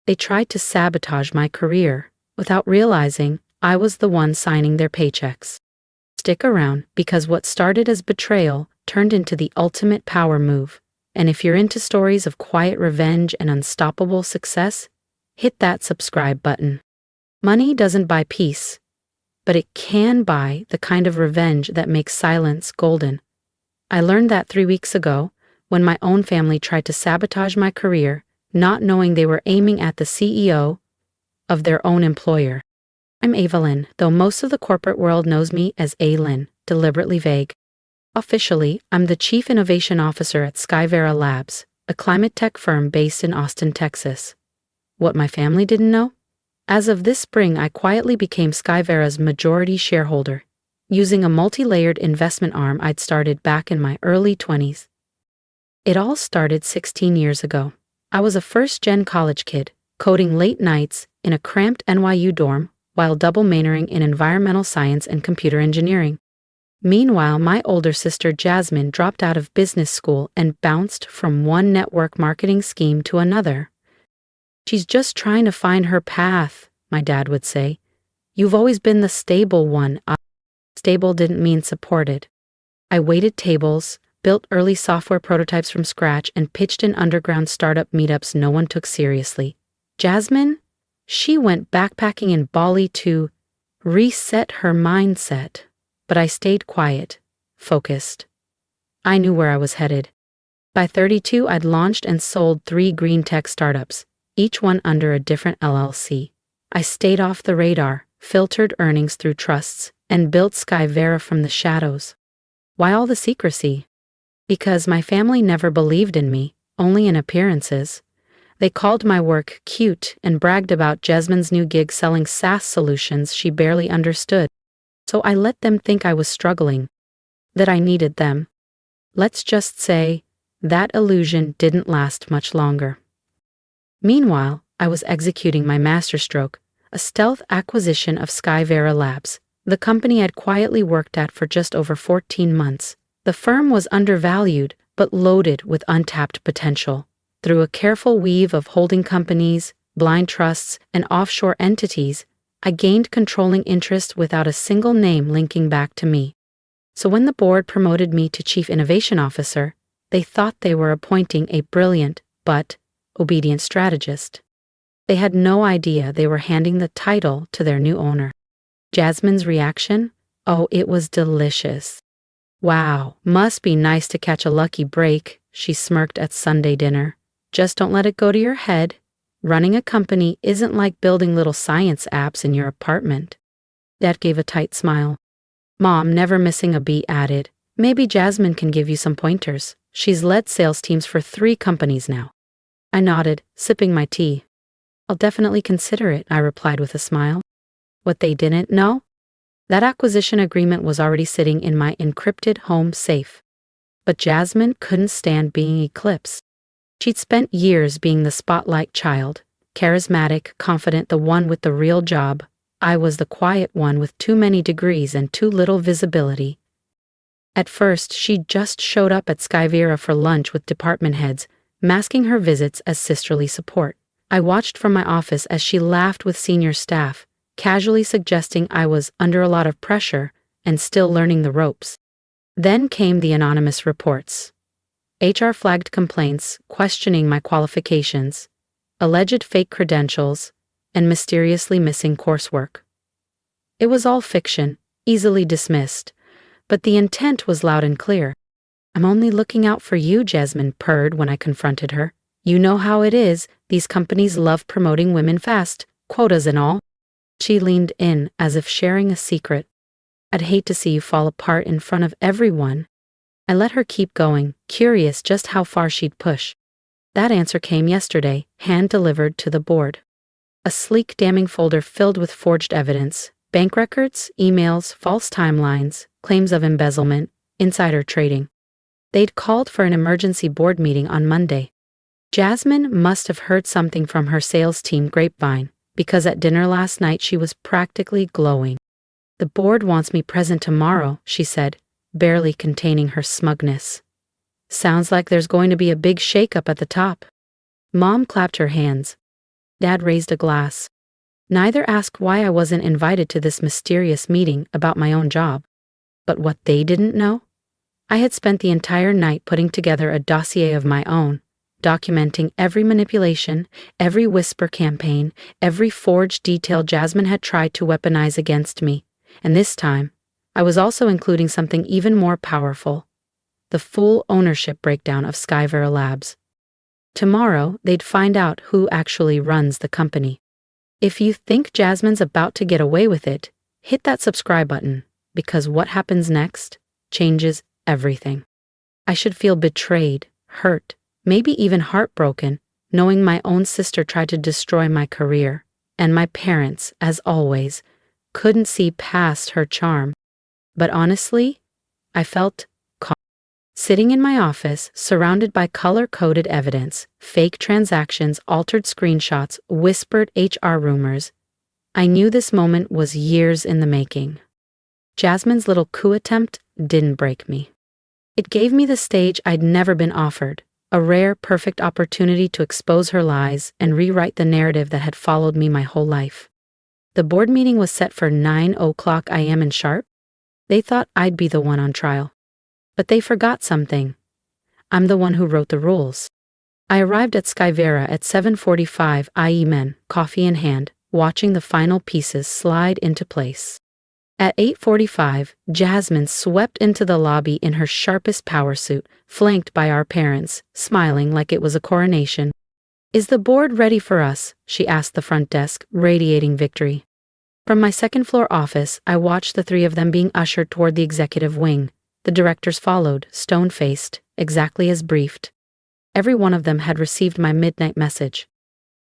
They tried to sabotage my career, without realizing I was the one signing their paychecks. Stick around, because what started as betrayal turned into the ultimate power move. And if you're into stories of quiet revenge and unstoppable success, hit that subscribe button. Money doesn't buy peace, but it can buy the kind of revenge that makes silence golden. I learned that 3 weeks ago, when my own family tried to sabotage my career, not knowing they were aiming at the CEO of their own employer. I'm Ava Lin, though most of the corporate world knows me as A. Lin, deliberately vague. Officially, I'm the Chief Innovation Officer at Skyverra Labs, a climate tech firm based in Austin, Texas. What my family didn't know? As of this spring, I quietly became Skyverra's majority shareholder, using a multi-layered investment arm I'd started back in my early 20s. It all started 16 years ago. I was a first-gen college kid, coding late nights in a cramped NYU dorm while double minoring in environmental science and computer engineering. Meanwhile, my older sister Jasmine dropped out of business school and bounced from one network marketing scheme to another. "She's just trying to find her path," my dad would say. "You've always been the stable one." Stable didn't mean supported. I waited tables, built early software prototypes from scratch, and pitched in underground startup meetups no one took seriously. Jasmine? She went backpacking in Bali to reset her mindset. But I stayed quiet, focused. I knew where I was headed. By 32, I'd launched and sold 3 green tech startups, each one under a different LLC. I stayed off the radar, filtered earnings through trusts, and built Skyverra from the shadows. Why all the secrecy? Because my family never believed in me, only in appearances. They called my work cute and bragged about Jasmine's new gig selling SaaS solutions she barely understood. So I let them think I was struggling, that I needed them. Let's just say, that illusion didn't last much longer. Meanwhile, I was executing my masterstroke, a stealth acquisition of Skyverra Labs, the company I'd quietly worked at for just over 14 months. The firm was undervalued, but loaded with untapped potential. Through a careful weave of holding companies, blind trusts, and offshore entities, I gained controlling interest without a single name linking back to me. So when the board promoted me to Chief Innovation Officer, they thought they were appointing a brilliant but obedient strategist. They had no idea they were handing the title to their new owner. Jasmine's reaction? Oh, it was delicious. "Wow, must be nice to catch a lucky break," she smirked at Sunday dinner. "Just don't let it go to your head. Running a company isn't like building little science apps in your apartment." Dad gave a tight smile. Mom, never missing a beat, added, "Maybe Jasmine can give you some pointers. She's led sales teams for 3 companies now." I nodded, sipping my tea. "I'll definitely consider it," I replied with a smile. What they didn't know? That acquisition agreement was already sitting in my encrypted home safe. But Jasmine couldn't stand being eclipsed. She'd spent years being the spotlight child, charismatic, confident, the one with the real job. I was the quiet one with too many degrees and too little visibility. At first, she just showed up at Skyverra for lunch with department heads, masking her visits as sisterly support. I watched from my office as she laughed with senior staff, casually suggesting I was under a lot of pressure and still learning the ropes. Then came the anonymous reports. HR flagged complaints questioning my qualifications, alleged fake credentials, and mysteriously missing coursework. It was all fiction, easily dismissed, but the intent was loud and clear. "I'm only looking out for you," Jasmine purred when I confronted her. "You know how it is, these companies love promoting women fast, quotas and all." She leaned in as if sharing a secret. "I'd hate to see you fall apart in front of everyone." I let her keep going, curious just how far she'd push. That answer came yesterday, hand-delivered to the board. A sleek, damning folder filled with forged evidence, bank records, emails, false timelines, claims of embezzlement, insider trading. They'd called for an emergency board meeting on Monday. Jasmine must have heard something from her sales team grapevine, because at dinner last night she was practically glowing. "The board wants me present tomorrow," she said, barely containing her smugness. "Sounds like there's going to be a big shakeup at the top." Mom clapped her hands. Dad raised a glass. Neither asked why I wasn't invited to this mysterious meeting about my own job. But what they didn't know? I had spent the entire night putting together a dossier of my own, documenting every manipulation, every whisper campaign, every forged detail Jasmine had tried to weaponize against me. And this time, I was also including something even more powerful: the full ownership breakdown of Skyverra Labs. Tomorrow, they'd find out who actually runs the company. If you think Jasmine's about to get away with it, hit that subscribe button, because what happens next changes everything. I should feel betrayed, hurt, maybe even heartbroken, knowing my own sister tried to destroy my career, and my parents, as always, couldn't see past her charm. But honestly, I felt calm. Sitting in my office, surrounded by color-coded evidence, fake transactions, altered screenshots, whispered HR rumors, I knew this moment was years in the making. Jasmine's little coup attempt didn't break me. It gave me the stage I'd never been offered, a rare, perfect opportunity to expose her lies and rewrite the narrative that had followed me my whole life. The board meeting was set for 9:00 a.m. in sharp. They thought I'd be the one on trial. But they forgot something. I'm the one who wrote the rules. I arrived at Skyverra at 7:45 a.m., coffee in hand, watching the final pieces slide into place. At 8:45, Jasmine swept into the lobby in her sharpest power suit, flanked by our parents, smiling like it was a coronation. "Is the board ready for us?" she asked the front desk, radiating victory. From my second-floor office, I watched the three of them being ushered toward the executive wing. The directors followed, stone-faced, exactly as briefed. Every one of them had received my midnight message.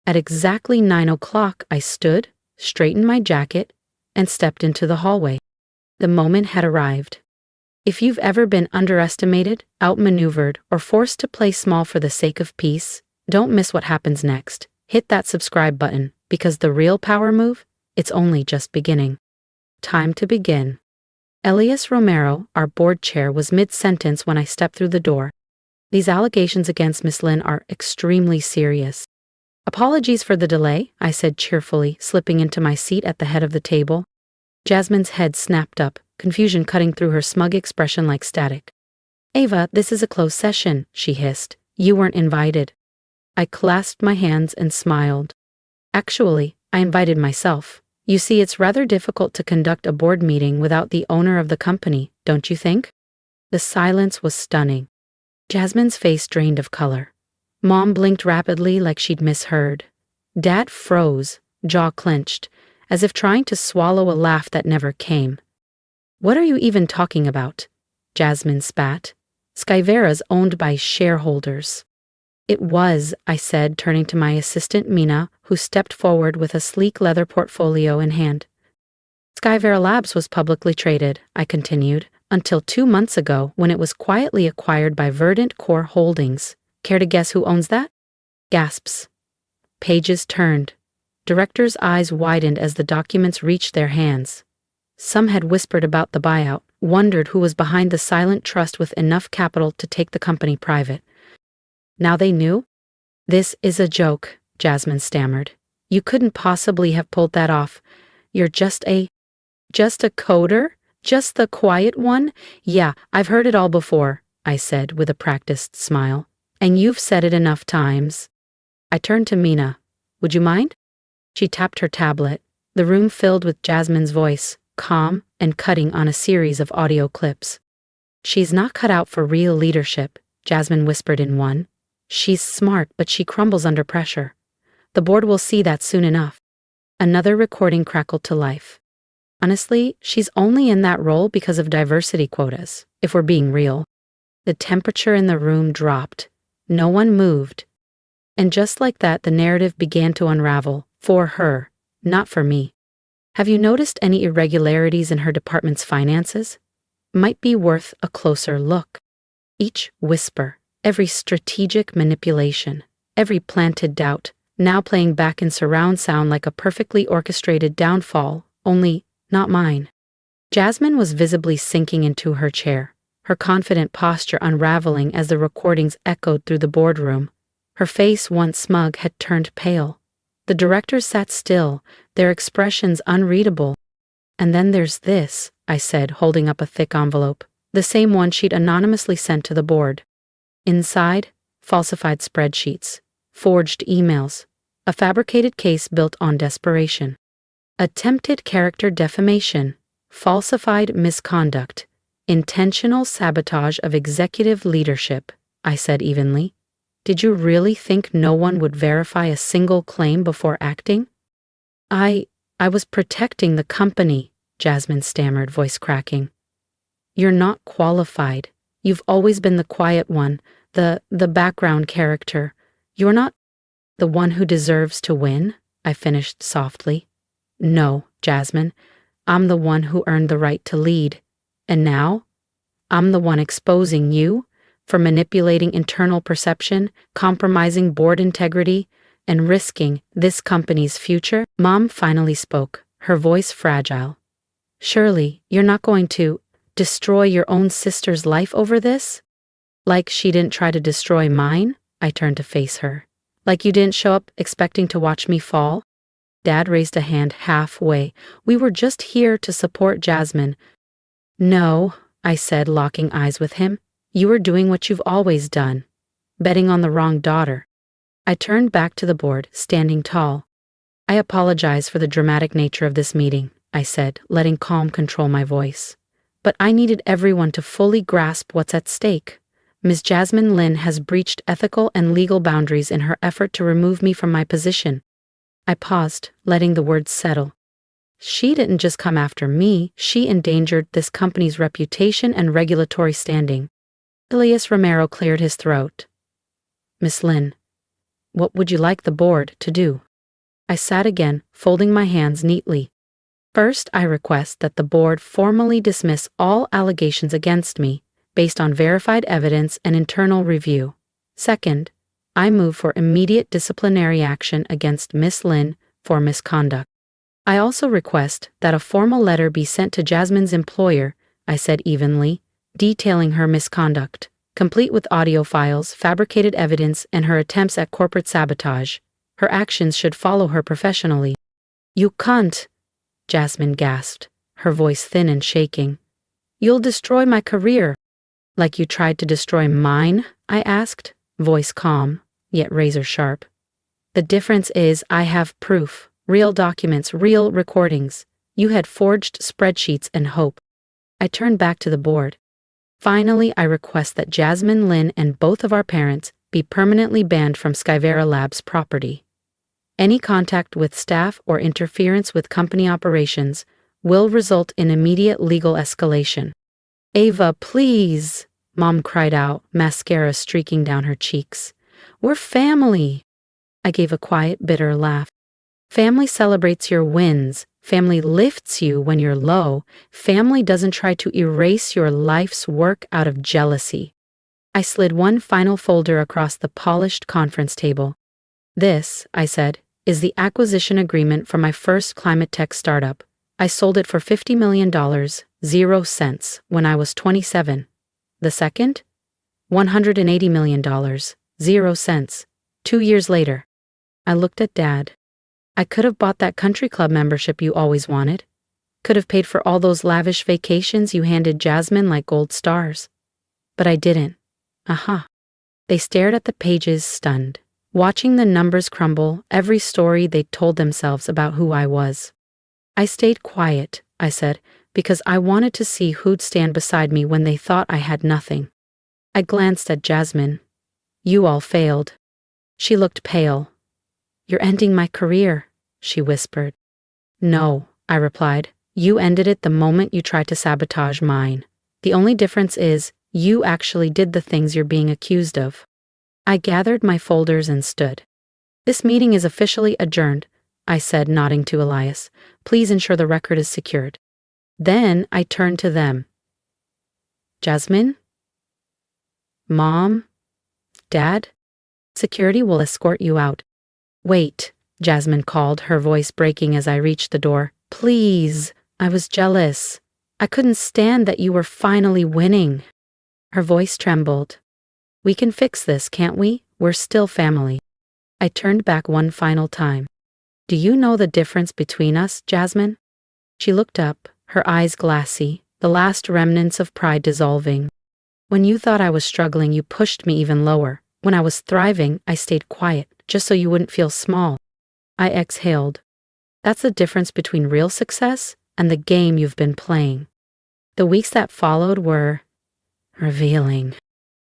At exactly 9:00, I stood, straightened my jacket, and stepped into the hallway. The moment had arrived. If you've ever been underestimated, outmaneuvered, or forced to play small for the sake of peace, don't miss what happens next. Hit that subscribe button, because the real power move, it's only just beginning. Time to begin. Elias Romero, our board chair, was mid-sentence when I stepped through the door. "These allegations against Miss Lin are extremely serious." "Apologies for the delay," I said cheerfully, slipping into my seat at the head of the table. Jasmine's head snapped up, confusion cutting through her smug expression like static. "Ava, this is a closed session," she hissed. "You weren't invited." I clasped my hands and smiled. "Actually, I invited myself. You see, it's rather difficult to conduct a board meeting without the owner of the company, don't you think?" The silence was stunning. Jasmine's face drained of color. Mom blinked rapidly like she'd misheard. Dad froze, jaw clenched, as if trying to swallow a laugh that never came. "What are you even talking about?" Jasmine spat. "Skyverra's owned by shareholders." "It was," I said, turning to my assistant Mina, who stepped forward with a sleek leather portfolio in hand. "Skyverra Labs was publicly traded," I continued, "until 2 months ago when it was quietly acquired by Verdant Core Holdings. Care to guess who owns that?" Gasps. Pages turned. Directors' eyes widened as the documents reached their hands. Some had whispered about the buyout, wondered who was behind the silent trust with enough capital to take the company private. Now they knew? "This is a joke," Jasmine stammered. "You couldn't possibly have pulled that off. You're just a coder? Just the quiet one? Yeah, I've heard it all before," I said with a practiced smile. "And you've said it enough times." I turned to Mina. "Would you mind?" She tapped her tablet. The room filled with Jasmine's voice, calm and cutting on a series of audio clips. "She's not cut out for real leadership," Jasmine whispered in one. "She's smart, but she crumbles under pressure. The board will see that soon enough." Another recording crackled to life. "Honestly, she's only in that role because of diversity quotas, if we're being real." The temperature in the room dropped. No one moved. And just like that, the narrative began to unravel, for her, not for me. "Have you noticed any irregularities in her department's finances? Might be worth a closer look." Each whisper, every strategic manipulation, every planted doubt, now playing back in surround sound like a perfectly orchestrated downfall, only not mine. Jasmine was visibly sinking into her chair, her confident posture unraveling as the recordings echoed through the boardroom. Her face, once smug, had turned pale. The directors sat still, their expressions unreadable. "And then there's this," I said, holding up a thick envelope, the same one she'd anonymously sent to the board. Inside, falsified spreadsheets, forged emails, a fabricated case built on desperation. Attempted character defamation, falsified misconduct, intentional sabotage of executive leadership, I said evenly. "Did you really think no one would verify a single claim before acting?" I was protecting the company," Jasmine stammered, voice cracking. "You're not qualified. You've always been the quiet one, the background character. You're not the one who deserves to win," I finished softly. "No, Jasmine, I'm the one who earned the right to lead. And now, I'm the one exposing you for manipulating internal perception, compromising board integrity, and risking this company's future." Mom finally spoke, her voice fragile. "Surely, you're not going to destroy your own sister's life over this? Like she didn't try to destroy mine?" I turned to face her. "Like you didn't show up expecting to watch me fall?" Dad raised a hand halfway. "We were just here to support Jasmine." "No," I said, locking eyes with him. "You were doing what you've always done, betting on the wrong daughter." I turned back to the board, standing tall. "I apologize for the dramatic nature of this meeting," I said, letting calm control my voice. "But I needed everyone to fully grasp what's at stake. Ms. Jasmine Lin has breached ethical and legal boundaries in her effort to remove me from my position." I paused, letting the words settle. "She didn't just come after me, she endangered this company's reputation and regulatory standing." Elias Romero cleared his throat. "Miss Lin, what would you like the board to do?" I sat again, folding my hands neatly. "First, I request that the board formally dismiss all allegations against me, based on verified evidence and internal review. Second, I move for immediate disciplinary action against Miss Lin for misconduct. I also request that a formal letter be sent to Jasmine's employer," I said evenly, "detailing her misconduct, complete with audio files, fabricated evidence, and her attempts at corporate sabotage. Her actions should follow her professionally." "You can't," Jasmine gasped, her voice thin and shaking. "You'll destroy my career." "Like you tried to destroy mine?" I asked, voice calm, yet razor sharp. "The difference is I have proof, real documents, real recordings. You had forged spreadsheets and hope." I turned back to the board. "Finally, I request that Jasmine Lin and both of our parents be permanently banned from Skyverra Labs property. Any contact with staff or interference with company operations will result in immediate legal escalation." "Ava, please," Mom cried out, mascara streaking down her cheeks. "We're family." I gave a quiet, bitter laugh. "Family celebrates your wins. Family lifts you when you're low. Family doesn't try to erase your life's work out of jealousy." I slid one final folder across the polished conference table. "This," I said, "is the acquisition agreement for my first climate tech startup. I sold it for $50 million, 0 cents, when I was 27. The second? $180 million, 0 cents, 2 years later." I looked at Dad. "I could have bought that country club membership you always wanted. Could have paid for all those lavish vacations you handed Jasmine like gold stars. But I didn't." Aha. They stared at the pages, stunned, watching the numbers crumble, every story they told themselves about who I was. "I stayed quiet," I said, "because I wanted to see who'd stand beside me when they thought I had nothing." I glanced at Jasmine. "You all failed." She looked pale. "You're ending my career," she whispered. "No," I replied. "You ended it the moment you tried to sabotage mine. The only difference is you actually did the things you're being accused of." I gathered my folders and stood. "This meeting is officially adjourned," I said, nodding to Elias. "Please ensure the record is secured." Then I turned to them. "Jasmine? Mom? Dad? Security will escort you out." "Wait," Jasmine called, her voice breaking as I reached the door. "Please, I was jealous. I couldn't stand that you were finally winning." Her voice trembled. "We can fix this, can't we? We're still family." I turned back one final time. Do you know the difference between us, Jasmine? She looked up, her eyes glassy, the last remnants of pride dissolving. When you thought I was struggling, you pushed me even lower. When I was thriving, I stayed quiet, just so you wouldn't feel small. I exhaled. That's the difference between real success and the game you've been playing. The weeks that followed were revealing.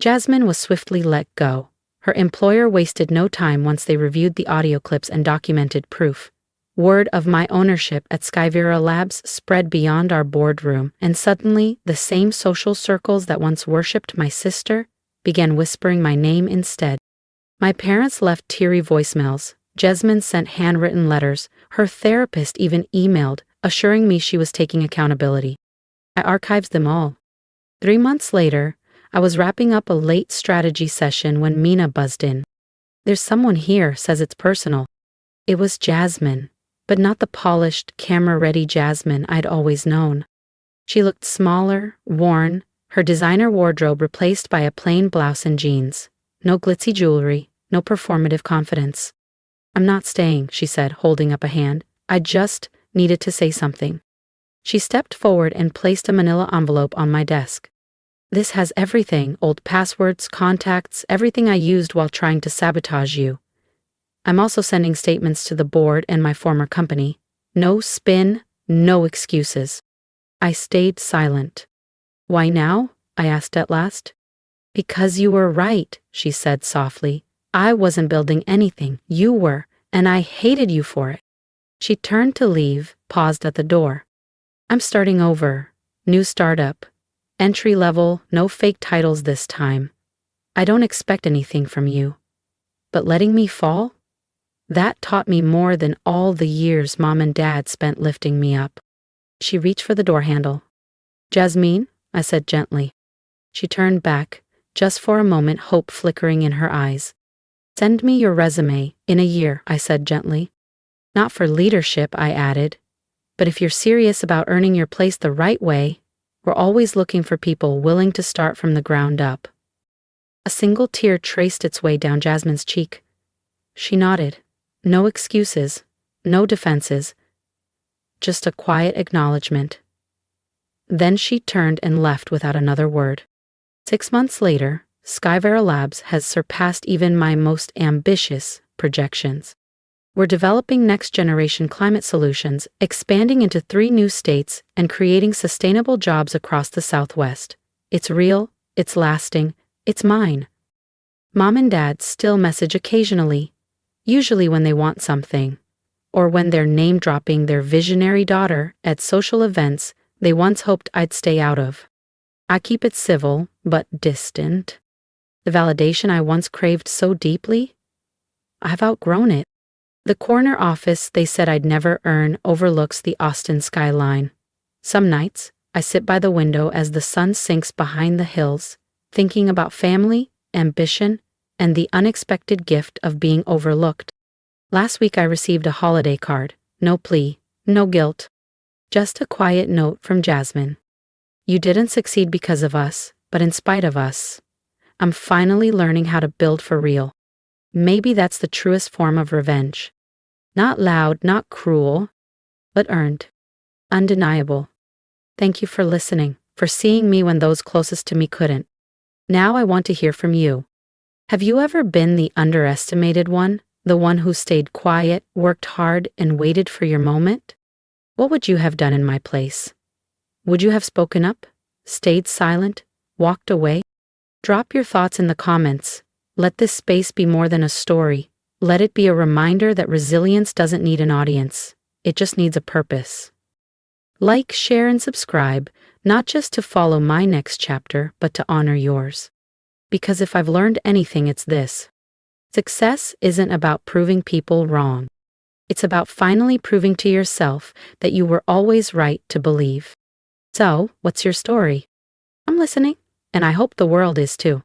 Jasmine was swiftly let go. Her employer wasted no time once they reviewed the audio clips and documented proof. Word of my ownership at Skyverra Labs spread beyond our boardroom, and suddenly the same social circles that once worshipped my sister began whispering my name instead. My parents left teary voicemails. Jasmine sent handwritten letters. Her therapist even emailed, assuring me she was taking accountability. I archived them all. 3 months later, I was wrapping up a late strategy session when Mina buzzed in. "There's someone here, says it's personal." It was Jasmine, but not the polished, camera-ready Jasmine I'd always known. She looked smaller, worn, her designer wardrobe replaced by a plain blouse and jeans. No glitzy jewelry, no performative confidence. "I'm not staying," she said, holding up a hand. "I just needed to say something." She stepped forward and placed a manila envelope on my desk. "This has everything, old passwords, contacts, everything I used while trying to sabotage you. I'm also sending statements to the board and my former company. No spin, no excuses." I stayed silent. "Why now?" I asked at last. "Because you were right," she said softly. "I wasn't building anything, you were, and I hated you for it." She turned to leave, paused at the door. "I'm starting over. New startup. Entry level, no fake titles this time. I don't expect anything from you. But letting me fall? That taught me more than all the years Mom and Dad spent lifting me up." She reached for the door handle. "Jasmine," I said gently. She turned back, just for a moment, hope flickering in her eyes. "Send me your resume in a year," I said gently. "Not for leadership," I added, "but if you're serious about earning your place the right way, we're always looking for people willing to start from the ground up." A single tear traced its way down Jasmine's cheek. She nodded. No excuses, no defenses, just a quiet acknowledgement. Then she turned and left without another word. 6 months later, Skyverra Labs has surpassed even my most ambitious projections. We're developing next-generation climate solutions, expanding into 3 new states, and creating sustainable jobs across the Southwest. It's real, it's lasting, it's mine. Mom and Dad still message occasionally, usually when they want something, or when they're name-dropping their visionary daughter at social events they once hoped I'd stay out of. I keep it civil, but distant. The validation I once craved so deeply? I've outgrown it. The corner office they said I'd never earn overlooks the Austin skyline. Some nights, I sit by the window as the sun sinks behind the hills, thinking about family, ambition, and the unexpected gift of being overlooked. Last week I received a holiday card. No plea, no guilt. Just a quiet note from Jasmine. "You didn't succeed because of us, but in spite of us. I'm finally learning how to build for real." Maybe that's the truest form of revenge. Not loud, not cruel, but earned. Undeniable. Thank you for listening, for seeing me when those closest to me couldn't. Now I want to hear from you. Have you ever been the underestimated one, the one who stayed quiet, worked hard, and waited for your moment? What would you have done in my place? Would you have spoken up, stayed silent, walked away? Drop your thoughts in the comments. Let this space be more than a story. Let it be a reminder that resilience doesn't need an audience. It just needs a purpose. Like, share, and subscribe, not just to follow my next chapter, but to honor yours. Because if I've learned anything, it's this. Success isn't about proving people wrong. It's about finally proving to yourself that you were always right to believe. So, what's your story? I'm listening, and I hope the world is too.